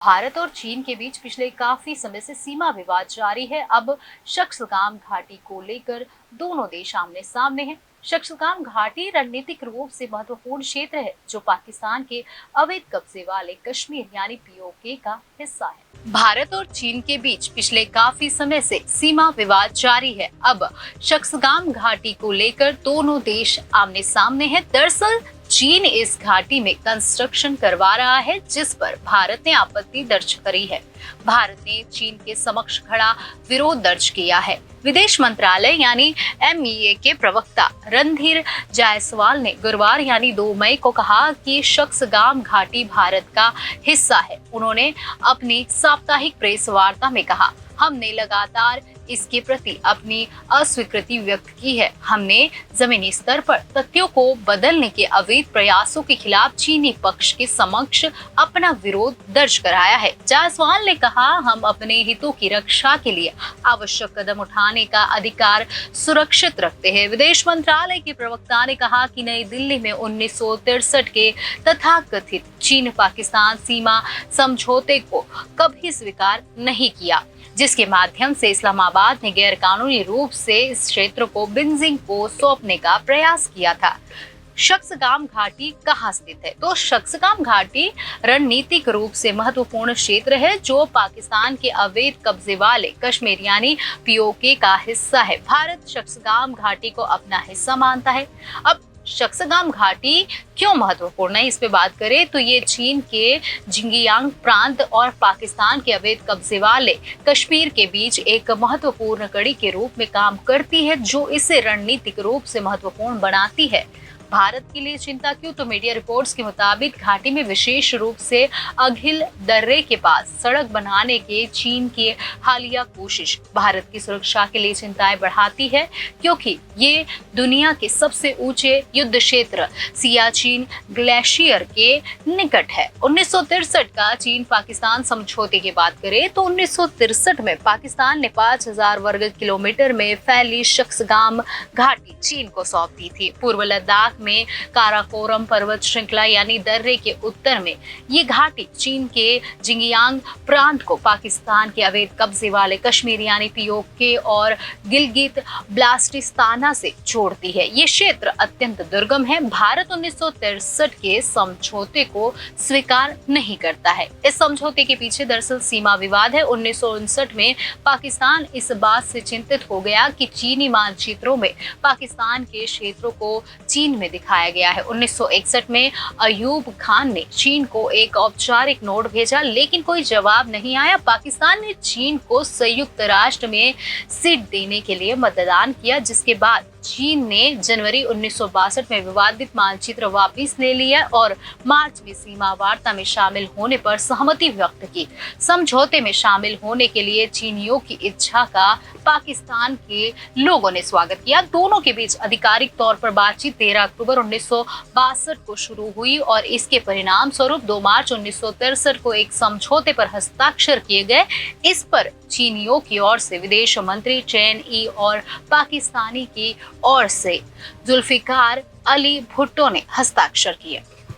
भारत और चीन के बीच पिछले काफी समय से सीमा विवाद जारी है। अब शक्सगाम घाटी को लेकर दोनों देश आमने सामने हैं। शक्सगाम घाटी रणनीतिक रूप से महत्वपूर्ण क्षेत्र है, जो पाकिस्तान के अवैध कब्जे वाले कश्मीर यानी पीओके का हिस्सा है। भारत और चीन के बीच पिछले काफी समय से सीमा विवाद जारी है। अब शक्सगाम घाटी को लेकर दोनों देश आमने सामने हैं। दरअसल चीन इस घाटी में कंस्ट्रक्शन करवा रहा है, जिस पर भारत ने आपत्ति दर्ज करी है। भारत ने चीन के समक्ष खड़ा विरोध दर्ज किया है। विदेश मंत्रालय यानी एमईए के प्रवक्ता रणधीर जायसवाल ने गुरुवार यानी 2 मई को कहा कि शक्सगाम घाटी भारत का हिस्सा है। उन्होंने अपनी साप्ताहिक प्रेस वार्ता में कहा, हमने लगातार इसके प्रति अपनी अस्वीकृति व्यक्त की है। हमने जमीनी स्तर पर तथ्यों को बदलने के अवैध प्रयासों के खिलाफ चीनी पक्ष के समक्ष अपना विरोध दर्ज कराया है। जायसवाल ने कहा, हम अपने हितों की रक्षा के लिए आवश्यक कदम उठाने का अधिकार सुरक्षित रखते हैं। विदेश मंत्रालय के प्रवक्ता ने कहा कि नई दिल्ली में 1963 के तथाकथित चीन पाकिस्तान सीमा समझौते को कभी स्वीकार नहीं किया, जिसके माध्यम से इस्लामाबाद ने गैरकानूनी रूप से इस क्षेत्र को बीजिंग को सौंपने का प्रयास किया था। शक्सगाम घाटी कहाँ स्थित है? तो शक्सगाम घाटी रणनीतिक रूप से महत्वपूर्ण क्षेत्र है, जो पाकिस्तान के अवैध कब्जे वाले कश्मीर यानी पीओके का हिस्सा है। भारत शक्सगाम घाटी को अपना हिस्सा मानता है। अब शक्सगाम घाटी क्यों महत्वपूर्ण है, इस पे बात करें तो ये चीन के जिंगजियांग प्रांत और पाकिस्तान के अवैध कब्जे वाले कश्मीर के बीच एक महत्वपूर्ण कड़ी के रूप में काम करती है, जो इसे रणनीतिक रूप से महत्वपूर्ण बनाती है। भारत के लिए चिंता क्यों? तो मीडिया रिपोर्ट्स के मुताबिक घाटी में विशेष रूप से अघिल दर्रे के पास सड़क बनाने के चीन की हालिया कोशिश भारत की सुरक्षा के लिए चिंताएं बढ़ाती है, क्योंकि ये दुनिया के सबसे ऊंचे युद्ध क्षेत्र सियाचिन ग्लेशियर के निकट है। 1963 का चीन पाकिस्तान समझौते की बात करें तो 1963 में पाकिस्तान ने 5000 वर्ग किलोमीटर में फैली शक्सगाम घाटी चीन को सौंप दी थी। पूर्व लद्दाख में काराकोरम पर्वत श्रृंखला यानी दर्रे के उत्तर में ये घाटी चीन के जिंगजियांग प्रांत को पाकिस्तान के अवैध कब्जे वाले कश्मीर यानी पीओके और गिलगित बाल्टिस्तान से जोड़ती है। ये क्षेत्र अत्यंत दुर्गम है। भारत 1963 के समझौते को स्वीकार नहीं करता है। इस समझौते के पीछे दरअसल सीमा विवाद है। 1959 में पाकिस्तान इस बात से चिंतित हो गया कि चीनी मानचित्रों में पाकिस्तान के क्षेत्रों को चीन में दिखाया गया है। 1961 में अयूब खान ने चीन को एक औपचारिक नोट भेजा, लेकिन कोई जवाब नहीं आया। पाकिस्तान ने चीन को संयुक्त राष्ट्र में सीट देने के लिए मतदान किया, जिसके बाद चीन ने जनवरी 1962 में विवादित मानचित्र वापस ले लिया और मार्च में सीमा वार्ता में शामिल होने पर सहमति व्यक्त की। समझौते में शामिल होने के लिए चीनियों की इच्छा का पाकिस्तान के लोगों ने स्वागत किया। दोनों के बीच आधिकारिक तौर पर बातचीत 13 अक्टूबर 1962 को शुरू हुई और इसके परिणाम स्वरूप 2 मार्च 1963 को एक समझौते पर हस्ताक्षर किए गए। इस पर चीनियों की ओर से विदेश मंत्री चेन ई और पाकिस्तानी की ओर से जुल्फिकार अली भुट्टो ने हस्ताक्षर किए।